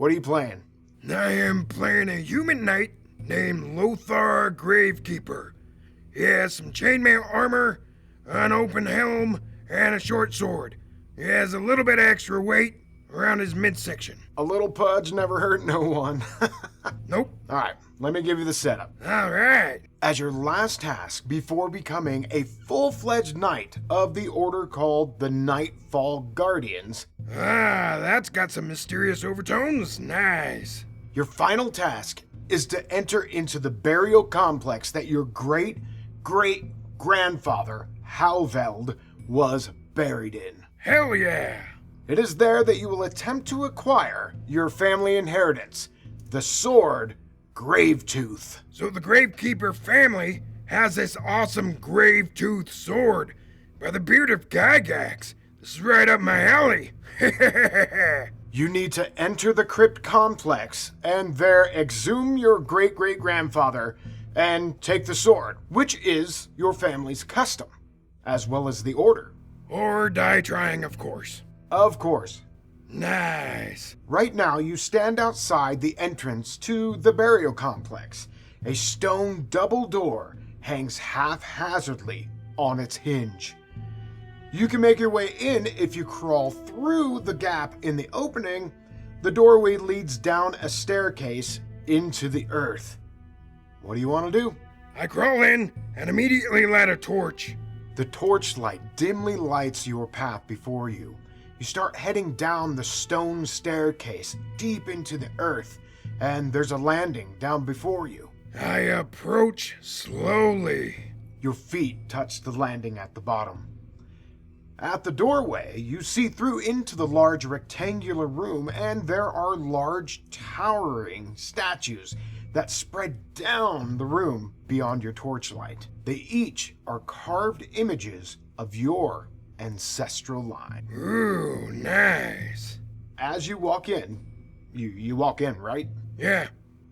What are you playing? I am playing a human knight named Lothar Gravekeeper. He has some chainmail armor, an open helm, and a short sword. He has a little bit of extra weight around his midsection. A little pudge never hurt no one. Nope. Alright, let me give you the setup. Alright. As your last task before becoming a full-fledged knight of the order called the Nightfall Guardians. That's got some mysterious overtones. Nice. Your final task is to enter into the burial complex that your great-great-grandfather, Halveld, was buried in. Hell yeah. It is there that you will attempt to acquire your family inheritance, the sword Gravetooth. So the Gravekeeper family has this awesome Gravetooth sword by the beard of Gygax. This is right up my alley. You need to enter the crypt complex and there exhume your great-great-grandfather and take the sword, which is your family's custom, as well as the order. Or die trying, of course. Of course. Nice. Right now, you stand outside the entrance to the burial complex. A stone double door hangs haphazardly on its hinge. You can make your way in if you crawl through the gap in the opening. The doorway leads down a staircase into the earth. What do you want to do? I crawl in and immediately light a torch. The torchlight dimly lights your path before you. You start heading down the stone staircase deep into the earth, and there's a landing down before you. I approach slowly. Your feet touch the landing at the bottom. At the doorway, you see through into the large rectangular room, and there are large towering statues that spread down the room beyond your torchlight. They each are carved images of your ancestral line. Ooh, nice. As you walk in, you walk in, right? Yeah.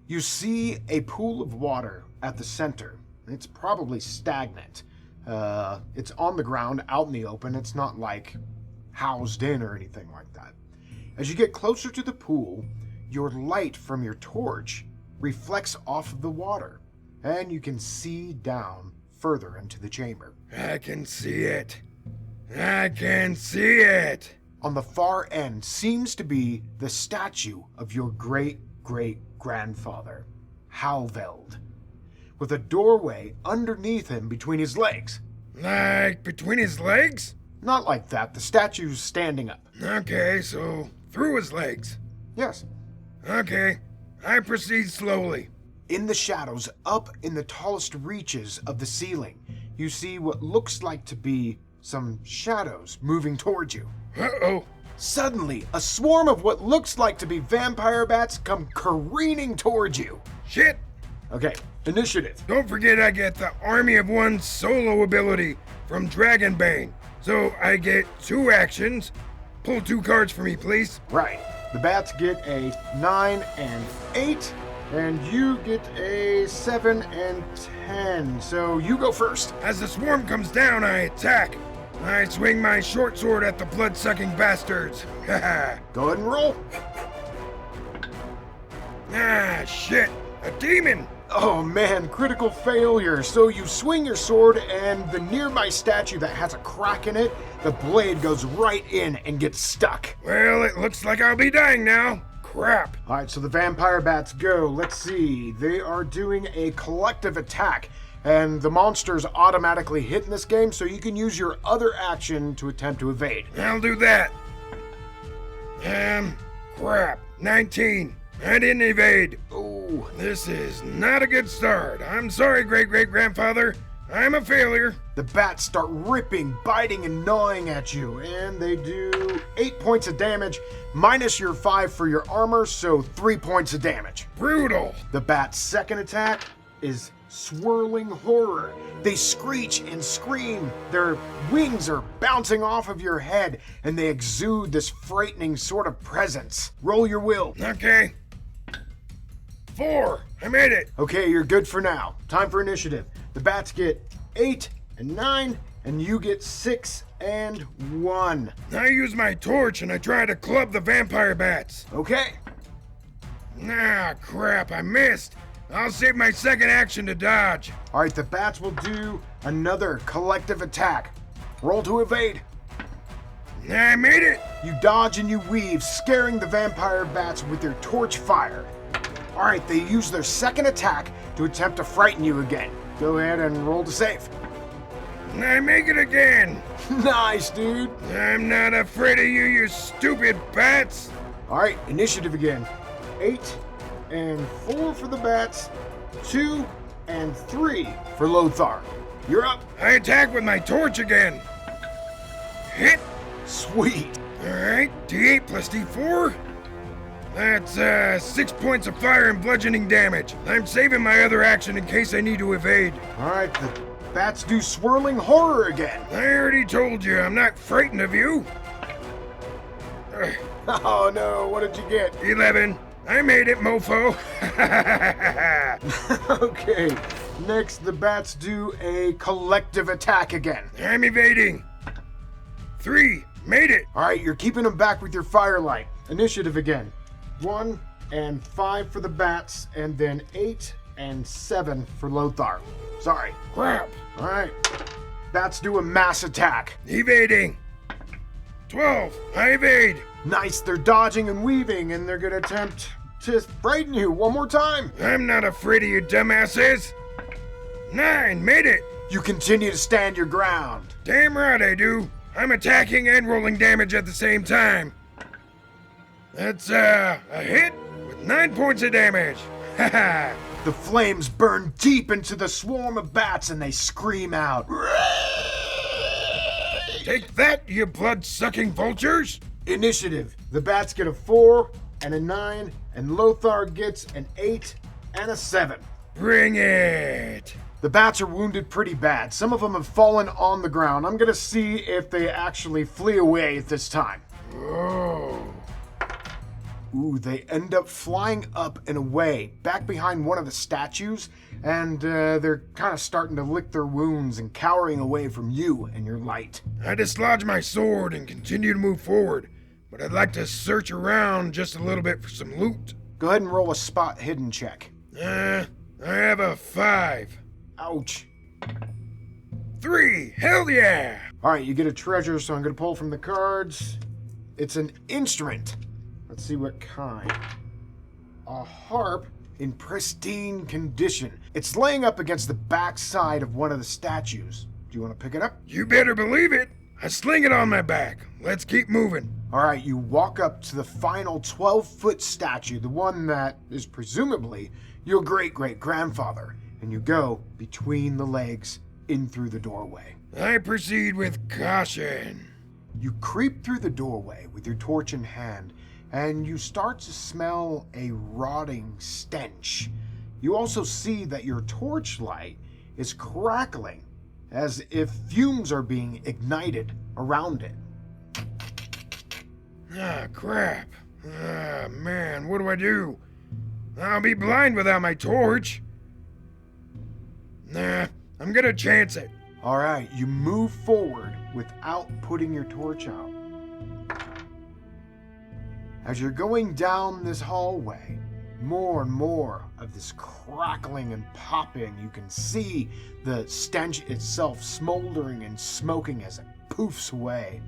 You see a pool of water at the center. It's probably stagnant. It's on the ground, out in the open. It's not like housed in or anything like that. As you get closer to the pool, your light from your torch reflects off of the water, and you can see down further into the chamber. I can see it. I can see it. On the far end seems to be the statue of your great-great-grandfather, Halveld, with a doorway underneath him between his legs. Like between his legs? Not like that. The statue's standing up. Okay, so through his legs. Yes. Okay, I proceed slowly. In the shadows, up in the tallest reaches of the ceiling, you see what looks like to be some shadows moving towards you. Uh-oh. Suddenly, a swarm of what looks like to be vampire bats come careening towards you. Shit. Okay, initiative. Don't forget I get the Army of One solo ability from Dragonbane. So I get 2 actions. Pull 2 cards for me, please. Right. The bats get a 9 and 8, and you get a 7 and 10. So you go first. As the swarm comes down, I attack. I swing my short sword at the blood-sucking bastards. Haha. Go ahead and roll. Shit. A demon. Oh man, critical failure. So you swing your sword, and the nearby statue that has a crack in it, the blade goes right in and gets stuck. Well, it looks like I'll be dying now. Crap. Alright, so the vampire bats go. Let's see. They are doing a collective attack, and the monsters automatically hit in this game, so you can use your other action to attempt to evade. I'll do that. Crap. 19. I didn't evade. Oh, This is not a good start. I'm sorry, great-great-grandfather. I'm a failure. the bats start ripping, biting, and gnawing at you, and they do 8 points of damage, minus your 5 for your armor, so 3 points of damage. Brutal. The bat's second attack is swirling horror. They screech and scream. Their wings are bouncing off of your head, and they exude this frightening sort of presence. Roll your will. Okay. 4. I made it. Okay, you're good for now. Time for initiative. The bats get 8 and 9, and you get 6 and 1. I use my torch and I try to club the vampire bats. Okay. Ah, crap, I missed. I'll save my second action to dodge. All right, the bats will do another collective attack. Roll to evade. I made it. You dodge and you weave, scaring the vampire bats with your torch fire. All right, they use their second attack to attempt to frighten you again. Go ahead and roll to save. I make it again. Nice, dude. I'm not afraid of you, you stupid bats. All right, initiative again. 8 and 4 for the bats. 2 and 3 for Lothar. You're up. I attack with my torch again. Hit. Sweet. Alright, D8 plus D4. That's 6 points of fire and bludgeoning damage. I'm saving my other action in case I need to evade. All right, the bats do swirling horror again. I already told you, I'm not frightened of you. Oh no, what did you get? 11. I made it, mofo. Okay, next the bats do a collective attack again. I'm evading. 3. Made it. All right, you're keeping them back with your firelight. Initiative again. 1 and 5 for the bats, and then 8 and 7 for Lothar. Sorry. Crap. All right, bats do a mass attack. Evading. 12. I evade. Nice, they're dodging and weaving, and they're gonna attempt to frighten you one more time. I'm not afraid of you dumbasses. 9. Made it. You continue to stand your ground. Damn right I do. I'm attacking and rolling damage at the same time. That's a hit with 9 points of damage. Haha. The flames burn deep into the swarm of bats and they scream out. Take that, you blood-sucking vultures. Initiative. The bats get a 4 and a 9, and Lothar gets an 8 and a 7. Bring it. The bats are wounded pretty bad. Some of them have fallen on the ground. I'm gonna see if they actually flee away this time. Oh. Ooh, they end up flying up and away, back behind one of the statues, and they're kind of starting to lick their wounds and cowering away from you and your light. I dislodge my sword and continue to move forward, but I'd like to search around just a little bit for some loot. Go ahead and roll a spot hidden check. I have a 5. Ouch. 3. Hell yeah. All right, you get a treasure, so I'm gonna pull from the cards. It's an instrument. Let's see what kind. A harp in pristine condition. It's laying up against the back side of one of the statues. Do you want to pick it up? You better believe it. I sling it on my back. Let's keep moving. All right, you walk up to the final 12-foot statue, the one that is presumably your great-great-grandfather, and you go between the legs in through the doorway. I proceed with caution. You creep through the doorway with your torch in hand, and you start to smell a rotting stench. You also see that your torchlight is crackling, as if fumes are being ignited around it. Ah, crap. Ah, man, what do I do? I'll be blind without my torch. Nah, I'm gonna chance it. All right, you move forward without putting your torch out. As you're going down this hallway, more and more of this crackling and popping. You can see the stench itself smoldering and smoking as it poofs away.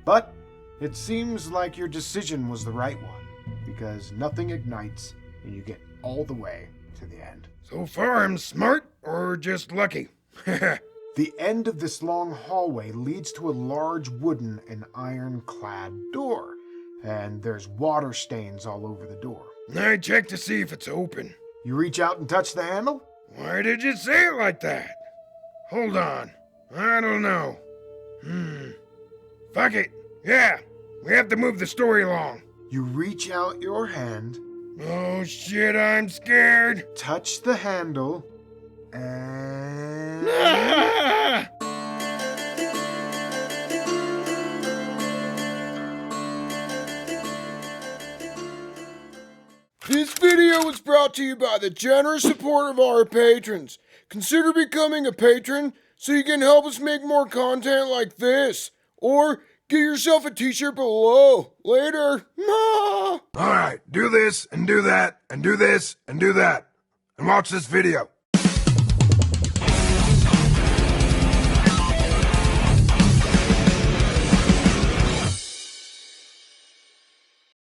But it seems like your decision was the right one, because nothing ignites and you get all the way to the end. So far I'm smart or just lucky. The end of this long hallway leads to a large wooden and iron-clad door, and there's water stains all over the door. I check to see if it's open. You reach out and touch the handle? Why did you say it like that? Hold on. I don't know. Fuck it. Yeah, we have to move the story along. You reach out your hand, Oh shit, I'm scared. touch the handle, and... Ah! This video was brought to you by the generous support of our patrons. Consider becoming a patron so you can help us make more content like this. Or get yourself a t-shirt below. Later. right, do this and do that and do this and do that. And watch this video.